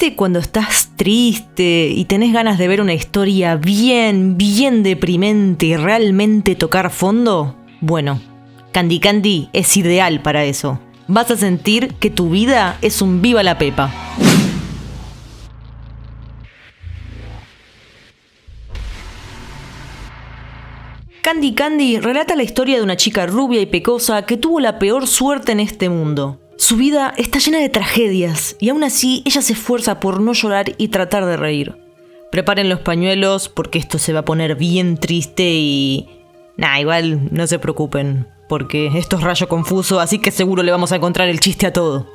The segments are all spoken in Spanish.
¿Viste cuando estás triste y tenés ganas de ver una historia bien deprimente y realmente tocar fondo? Bueno, Candy Candy es ideal para eso. Vas a sentir que tu vida es un viva la pepa. Candy Candy relata la historia de una chica rubia y pecosa que tuvo la peor suerte en este mundo. Su vida está llena de tragedias y aún así ella se esfuerza por no llorar y tratar de reír. Preparen los pañuelos porque esto se va a poner bien triste y... igual no se preocupen porque esto es Rayo Confuso, así que seguro le vamos a encontrar el chiste a todo.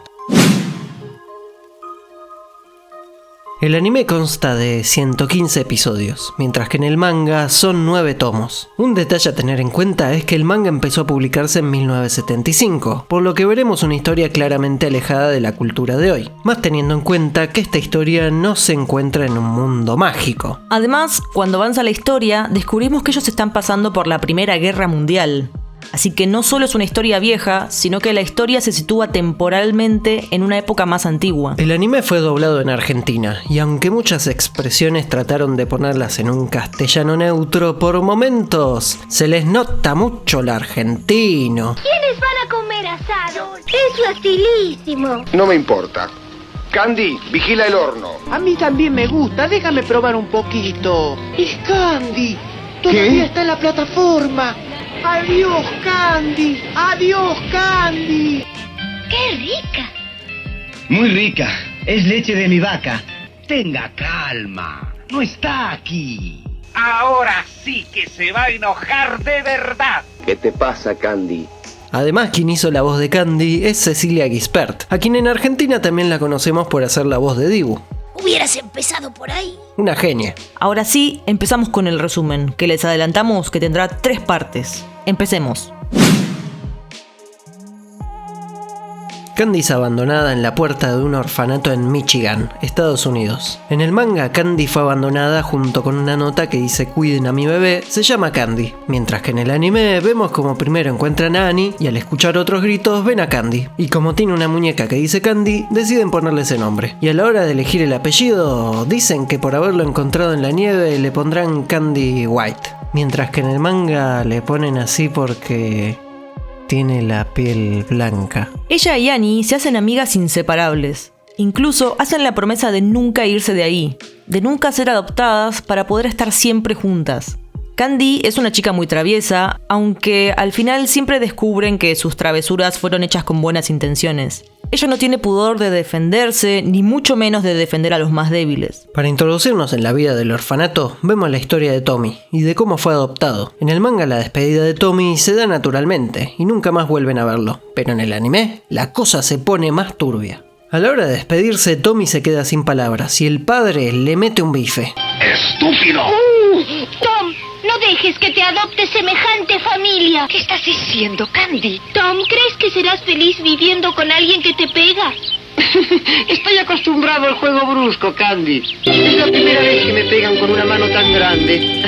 El anime consta de 115 episodios, mientras que en el manga son 9 tomos. Un detalle a tener en cuenta es que el manga empezó a publicarse en 1975, por lo que veremos una historia claramente alejada de la cultura de hoy, más teniendo en cuenta que esta historia no se encuentra en un mundo mágico. Además, cuando avanza la historia, descubrimos que ellos están pasando por la Primera Guerra Mundial. Así que no solo es una historia vieja, sino que la historia se sitúa temporalmente en una época más antigua. El anime fue doblado en Argentina, y aunque muchas expresiones trataron de ponerlas en un castellano neutro, por momentos se les nota mucho el argentino. ¿Quiénes van a comer asado? Eso es facilísimo. No me importa. Candy, vigila el horno. A mí también me gusta, déjame probar un poquito. Es Candy, todavía está en la plataforma. ¡Adiós, Candy! ¡Adiós, Candy! ¡Qué rica! Muy rica. Es leche de mi vaca. Tenga calma. No está aquí. Ahora sí que se va a enojar de verdad. ¿Qué te pasa, Candy? Además, quien hizo la voz de Candy es Cecilia Gispert, a quien en Argentina también la conocemos por hacer la voz de Dibu. Hubieras empezado por ahí. Una genia. Ahora sí, empezamos con el resumen, que les adelantamos que tendrá 3 partes. Empecemos. Candy es abandonada en la puerta de un orfanato en Michigan, Estados Unidos. En el manga, Candy fue abandonada junto con una nota que dice "cuiden a mi bebé, se llama Candy", mientras que en el anime vemos como primero encuentran a Annie y al escuchar otros gritos ven a Candy. Y como tiene una muñeca que dice Candy, deciden ponerle ese nombre. Y a la hora de elegir el apellido, dicen que por haberlo encontrado en la nieve le pondrán Candy White, mientras que en el manga le ponen así porque... tiene la piel blanca. Ella y Annie se hacen amigas inseparables. Incluso hacen la promesa de nunca irse de ahí, de nunca ser adoptadas para poder estar siempre juntas. Candy es una chica muy traviesa, aunque al final siempre descubren que sus travesuras fueron hechas con buenas intenciones. Ella no tiene pudor de defenderse, ni mucho menos de defender a los más débiles. Para introducirnos en la vida del orfanato, vemos la historia de Tommy y de cómo fue adoptado. En el manga la despedida de Tommy se da naturalmente y nunca más vuelven a verlo, pero en el anime la cosa se pone más turbia. A la hora de despedirse, Tommy se queda sin palabras y el padre le mete un bife. ¡Estúpido! Tom, no dejes que te adopte semejante familia. ¿Qué estás diciendo, Candy? Tom, ¿crees que serás feliz viviendo con alguien que te pega? Estoy acostumbrado al juego brusco, Candy. Es la primera vez que me pegan con una mano tan grande.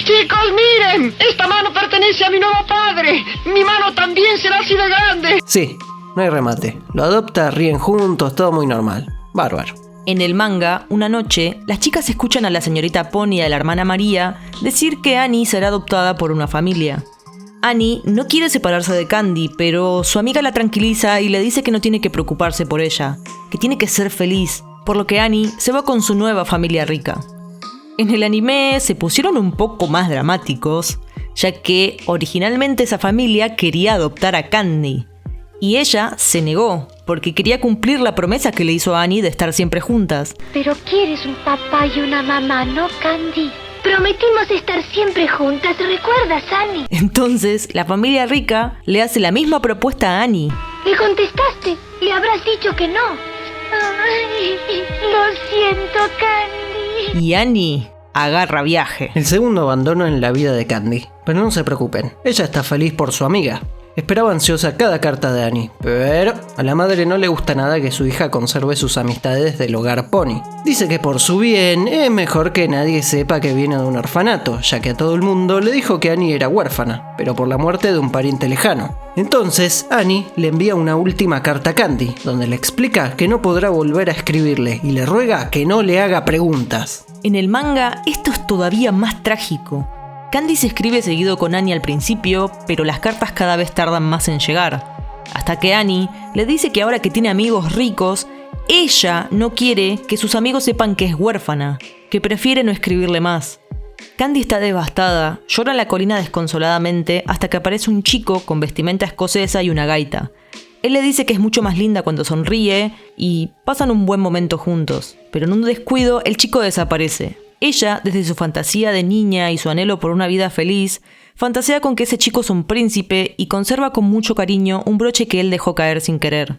¡Chicos, miren! ¡Esta mano pertenece a mi nuevo padre! ¡Mi mano también será así de grande! Sí, no hay remate. Lo adopta, ríen juntos, todo muy normal. Bárbaro. En el manga, una noche, las chicas escuchan a la señorita Pony y a la hermana María decir que Annie será adoptada por una familia. Annie no quiere separarse de Candy, pero su amiga la tranquiliza y le dice que no tiene que preocuparse por ella, que tiene que ser feliz, por lo que Annie se va con su nueva familia rica. En el anime se pusieron un poco más dramáticos, ya que originalmente esa familia quería adoptar a Candy, y ella se negó, porque quería cumplir la promesa que le hizo a Annie de estar siempre juntas. Pero quieres un papá y una mamá, ¿no, Candy? Prometimos estar siempre juntas, ¿recuerdas, Annie? Entonces, la familia rica le hace la misma propuesta a Annie. ¿Le contestaste? ¿Le habrás dicho que no? Ay, lo siento, Candy. Y Annie agarra viaje. El segundo abandono en la vida de Candy. Pero no se preocupen, ella está feliz por su amiga. Esperaba ansiosa cada carta de Annie, pero a la madre no le gusta nada que su hija conserve sus amistades del hogar Pony. Dice que por su bien es mejor que nadie sepa que viene de un orfanato, ya que a todo el mundo le dijo que Annie era huérfana, pero por la muerte de un pariente lejano. Entonces, Annie le envía una última carta a Candy, donde le explica que no podrá volver a escribirle y le ruega que no le haga preguntas. En el manga, esto es todavía más trágico. Candy se escribe seguido con Annie al principio, pero las cartas cada vez tardan más en llegar. Hasta que Annie le dice que ahora que tiene amigos ricos, ella no quiere que sus amigos sepan que es huérfana, que prefiere no escribirle más. Candy está devastada, llora en la colina desconsoladamente hasta que aparece un chico con vestimenta escocesa y una gaita. Él le dice que es mucho más linda cuando sonríe y pasan un buen momento juntos, pero en un descuido el chico desaparece. Ella, desde su fantasía de niña y su anhelo por una vida feliz, fantasea con que ese chico es un príncipe y conserva con mucho cariño un broche que él dejó caer sin querer.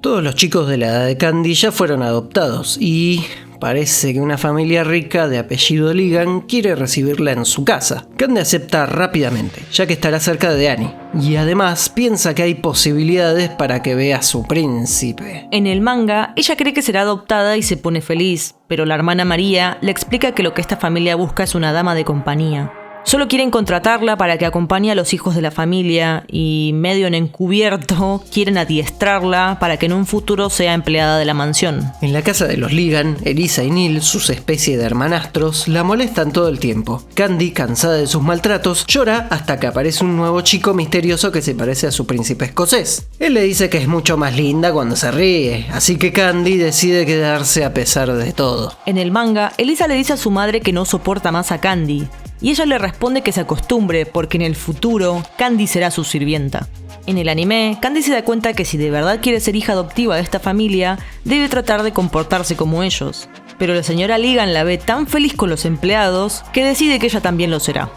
Todos los chicos de la edad de Candy ya fueron adoptados y parece que una familia rica de apellido Ligan quiere recibirla en su casa. Candy acepta rápidamente, ya que estará cerca de Annie, y además piensa que hay posibilidades para que vea a su príncipe. En el manga, ella cree que será adoptada y se pone feliz, pero la hermana María le explica que lo que esta familia busca es una dama de compañía. Solo quieren contratarla para que acompañe a los hijos de la familia y, medio en encubierto, quieren adiestrarla para que en un futuro sea empleada de la mansión. En la casa de los Ligan, Elisa y Neil, sus especie de hermanastros, la molestan todo el tiempo. Candy, cansada de sus maltratos, llora hasta que aparece un nuevo chico misterioso que se parece a su príncipe escocés. Él le dice que es mucho más linda cuando se ríe, así que Candy decide quedarse a pesar de todo. En el manga, Elisa le dice a su madre que no soporta más a Candy, y ella le responde que se acostumbre porque en el futuro Candy será su sirvienta. En el anime, Candy se da cuenta que si de verdad quiere ser hija adoptiva de esta familia, debe tratar de comportarse como ellos. Pero la señora Ligan la ve tan feliz con los empleados que decide que ella también lo será.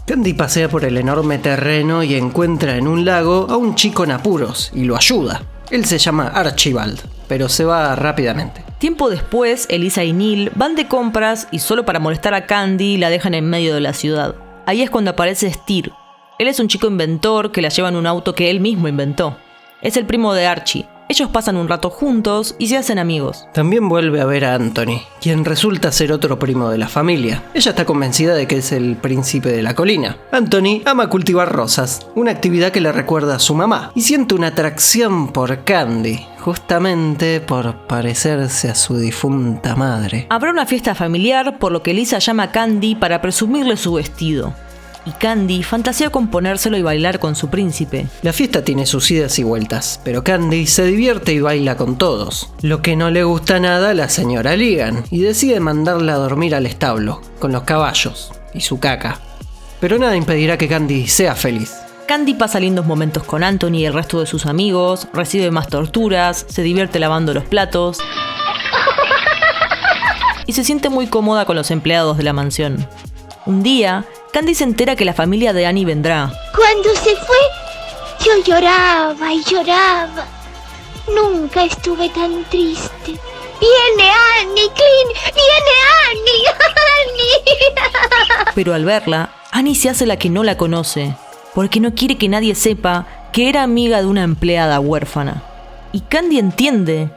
Candy pasea por el enorme terreno y encuentra en un lago a un chico en apuros y lo ayuda. Él se llama Archibald, pero se va rápidamente. Tiempo después, Elisa y Neil van de compras y solo para molestar a Candy la dejan en medio de la ciudad. Ahí es cuando aparece Steer. Él es un chico inventor que la lleva en un auto que él mismo inventó. Es el primo de Archie. Ellos pasan un rato juntos y se hacen amigos. También vuelve a ver a Anthony, quien resulta ser otro primo de la familia. Ella está convencida de que es el príncipe de la colina. Anthony ama cultivar rosas, una actividad que le recuerda a su mamá, y siente una atracción por Candy, justamente por parecerse a su difunta madre. Habrá una fiesta familiar, por lo que Elisa llama a Candy para presumirle su vestido. Y Candy fantasea con ponérselo y bailar con su príncipe. La fiesta tiene sus idas y vueltas, pero Candy se divierte y baila con todos. Lo que no le gusta nada a la señora Ligan, y decide mandarla a dormir al establo, con los caballos y su caca. Pero nada impedirá que Candy sea feliz. Candy pasa lindos momentos con Anthony y el resto de sus amigos, recibe más torturas, se divierte lavando los platos y se siente muy cómoda con los empleados de la mansión. Un día, Candy se entera que la familia de Annie vendrá. Cuando se fue, yo lloraba y lloraba. Nunca estuve tan triste. ¡Viene Annie, Clint! ¡Viene Annie! Pero al verla, Annie se hace la que no la conoce, porque no quiere que nadie sepa que era amiga de una empleada huérfana. Y Candy entiende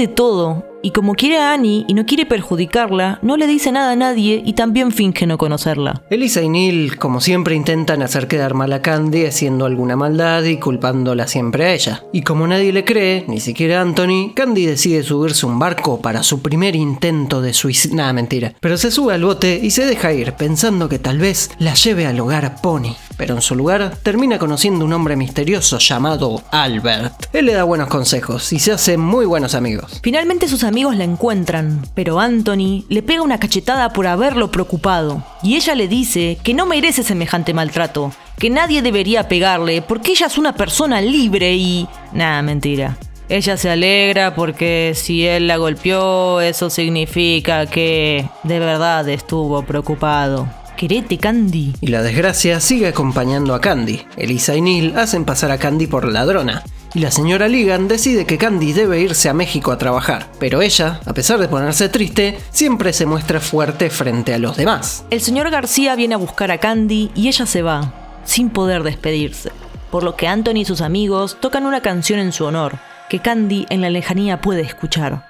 todo, y como quiere a Annie y no quiere perjudicarla, no le dice nada a nadie y también finge no conocerla. Elisa y Neil, como siempre, intentan hacer quedar mal a Candy haciendo alguna maldad y culpándola siempre a ella. Y como nadie le cree, ni siquiera Anthony, Candy decide subirse a un barco para su primer intento de suicidio. Nada, mentira. Pero se sube al bote y se deja ir, pensando que tal vez la lleve al hogar Pony. Pero en su lugar, termina conociendo un hombre misterioso llamado Albert. Él le da buenos consejos y se hacen muy buenos amigos. Finalmente sus amigos la encuentran, pero Anthony le pega una cachetada por haberlo preocupado. Y ella le dice que no merece semejante maltrato, que nadie debería pegarle porque ella es una persona libre y... Nada, mentira. Ella se alegra porque si él la golpeó, eso significa que de verdad estuvo preocupado. Querete, Candy. Y la desgracia sigue acompañando a Candy. Elisa y Neil hacen pasar a Candy por ladrona. Y la señora Ligan decide que Candy debe irse a México a trabajar. Pero ella, a pesar de ponerse triste, siempre se muestra fuerte frente a los demás. El señor García viene a buscar a Candy y ella se va, sin poder despedirse. Por lo que Anthony y sus amigos tocan una canción en su honor, que Candy en la lejanía puede escuchar.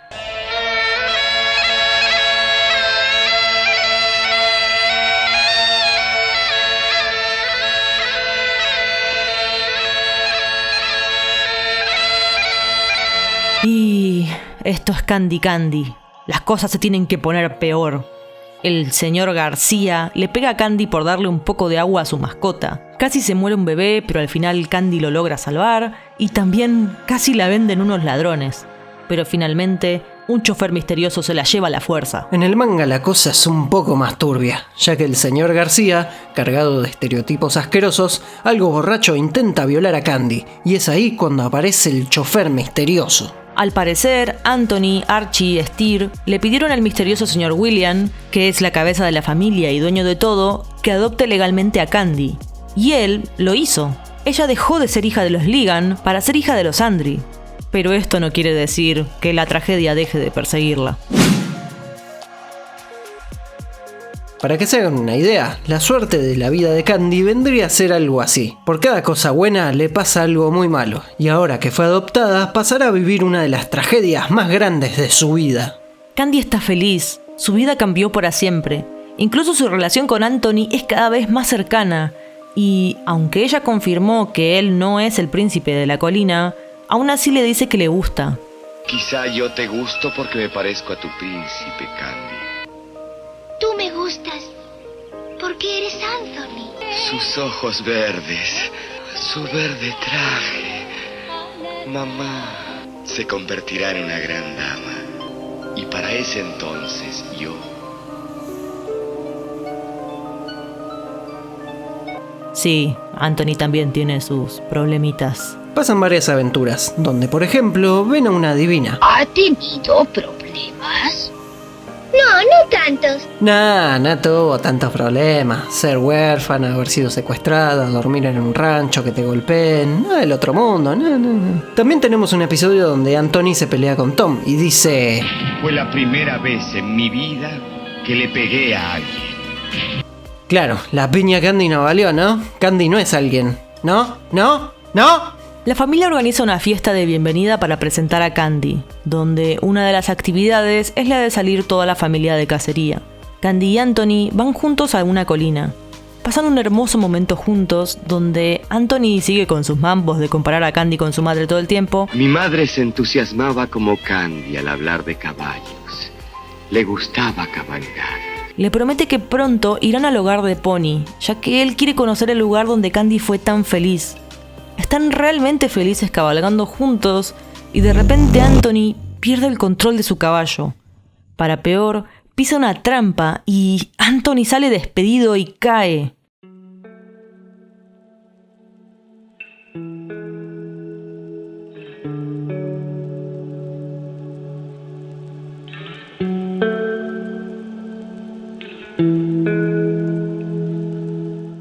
Y esto es Candy Candy. Las cosas se tienen que poner peor. El señor García le pega a Candy por darle un poco de agua a su mascota. Casi se muere un bebé, pero al final Candy lo logra salvar. Y también casi la venden unos ladrones. Pero finalmente, un chofer misterioso se la lleva a la fuerza. En el manga la cosa es un poco más turbia, ya que el señor García, cargado de estereotipos asquerosos, algo borracho intenta violar a Candy, y es ahí cuando aparece el chofer misterioso. Al parecer, Anthony, Archie y Steer le pidieron al misterioso señor William, que es la cabeza de la familia y dueño de todo, que adopte legalmente a Candy. Y él lo hizo. Ella dejó de ser hija de los Ligan para ser hija de los Andry. Pero esto no quiere decir que la tragedia deje de perseguirla. Para que se hagan una idea, la suerte de la vida de Candy vendría a ser algo así. Por cada cosa buena le pasa algo muy malo, y ahora que fue adoptada, pasará a vivir una de las tragedias más grandes de su vida. Candy está feliz, su vida cambió para siempre. Incluso su relación con Anthony es cada vez más cercana, y aunque ella confirmó que él no es el príncipe de la colina, aún así le dice que le gusta. Quizá yo te gusto porque me parezco a tu príncipe, Candy. Tú me gustas porque eres Anthony. Sus ojos verdes, su verde traje. Mamá se convertirá en una gran dama. Y para ese entonces yo... Sí, Anthony también tiene sus problemitas. Pasan varias aventuras, donde por ejemplo ven a una adivina. ¿Ha tenido problemas? No tantos. No tuvo tantos problemas. Ser huérfana, haber sido secuestrada, dormir en un rancho, que te golpeen, nada del otro mundo, no. También tenemos un episodio donde Anthony se pelea con Tom y dice... Fue la primera vez en mi vida que le pegué a alguien. Claro, la piña Candy no valió, ¿no? Candy no es alguien. ¿No? La familia organiza una fiesta de bienvenida para presentar a Candy, donde una de las actividades es la de salir toda la familia de cacería. Candy y Anthony van juntos a una colina. Pasan un hermoso momento juntos, donde Anthony sigue con sus mambos de comparar a Candy con su madre todo el tiempo. Mi madre se entusiasmaba como Candy al hablar de caballos. Le gustaba cabalgar. Le promete que pronto irán al hogar de Pony, ya que él quiere conocer el lugar donde Candy fue tan feliz. Están realmente felices cabalgando juntos y de repente Anthony pierde el control de su caballo. Para peor, pisa una trampa y Anthony sale despedido y cae.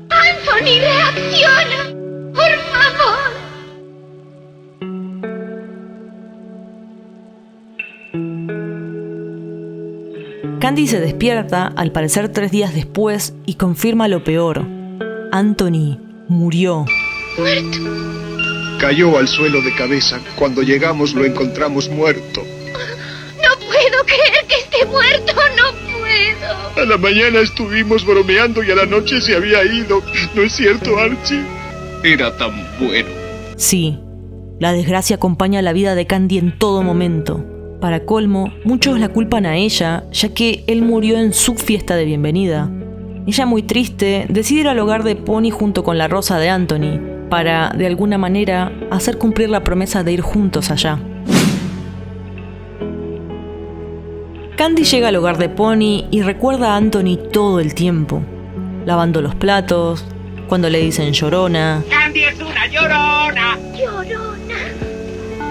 Anthony, reacciona. Por favor. Candy se despierta, al parecer 3 días después, y confirma lo peor. Anthony murió. Muerto. Cayó al suelo de cabeza. Cuando llegamos lo encontramos muerto. No puedo creer que esté muerto, no puedo. A la mañana estuvimos bromeando y a la noche se había ido. ¿No es cierto, Archie? Era tan bueno. Sí, la desgracia acompaña la vida de Candy en todo momento. Para colmo, muchos la culpan a ella, ya que él murió en su fiesta de bienvenida. Ella, muy triste, decide ir al hogar de Pony junto con la rosa de Anthony, para, de alguna manera, hacer cumplir la promesa de ir juntos allá. Candy llega al hogar de Pony y recuerda a Anthony todo el tiempo, lavando los platos, cuando le dicen llorona. ¡Candy es una llorona! Llorona.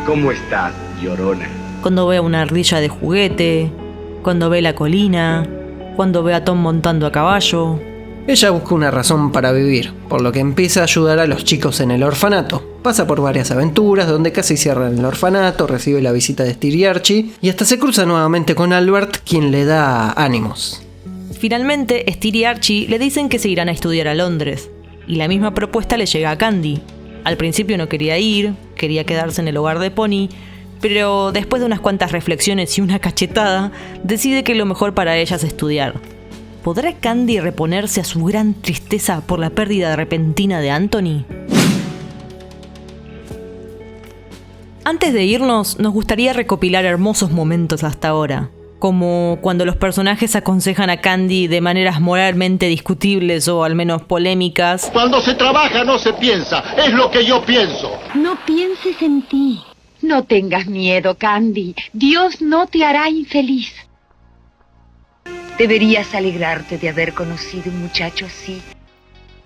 ¿Cómo estás, llorona? Cuando ve a una ardilla de juguete, cuando ve la colina, cuando ve a Tom montando a caballo. Ella busca una razón para vivir, por lo que empieza a ayudar a los chicos en el orfanato. Pasa por varias aventuras donde casi cierran el orfanato, recibe la visita de Steer y Archie, y hasta se cruza nuevamente con Albert, quien le da ánimos. Finalmente, Steer y Archie le dicen que se irán a estudiar a Londres, y la misma propuesta le llega a Candy. Al principio no quería ir, quería quedarse en el hogar de Pony, pero después de unas cuantas reflexiones y una cachetada, decide que lo mejor para ella es estudiar. ¿Podrá Candy reponerse a su gran tristeza por la pérdida repentina de Anthony? Antes de irnos, nos gustaría recopilar hermosos momentos hasta ahora, como cuando los personajes aconsejan a Candy de maneras moralmente discutibles o al menos polémicas. Cuando se trabaja no se piensa, es lo que yo pienso. No pienses en ti. No tengas miedo, Candy. Dios no te hará infeliz. Deberías alegrarte de haber conocido un muchacho así.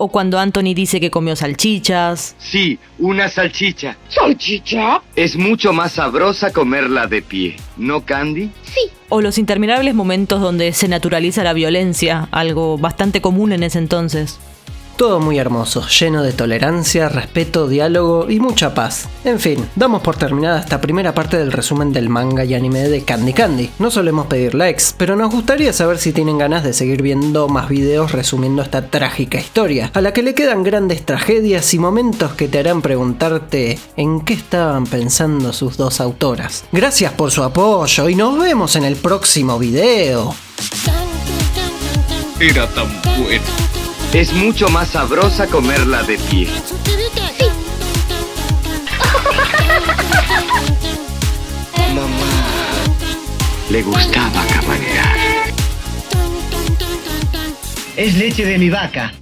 O cuando Anthony dice que comió salchichas. Sí, una salchicha. ¿Salchicha? Es mucho más sabrosa comerla de pie, ¿no, Candy? Sí. O los interminables momentos donde se naturaliza la violencia, algo bastante común en ese entonces. Todo muy hermoso, lleno de tolerancia, respeto, diálogo y mucha paz. En fin, damos por terminada esta primera parte del resumen del manga y anime de Candy Candy. No solemos pedir likes, pero nos gustaría saber si tienen ganas de seguir viendo más videos resumiendo esta trágica historia, a la que le quedan grandes tragedias y momentos que te harán preguntarte en qué estaban pensando sus dos autoras. Gracias por su apoyo y nos vemos en el próximo video. Era tan bueno. Es mucho más sabrosa comerla de pie. Mamá le gustaba cabalgar. Es leche de mi vaca.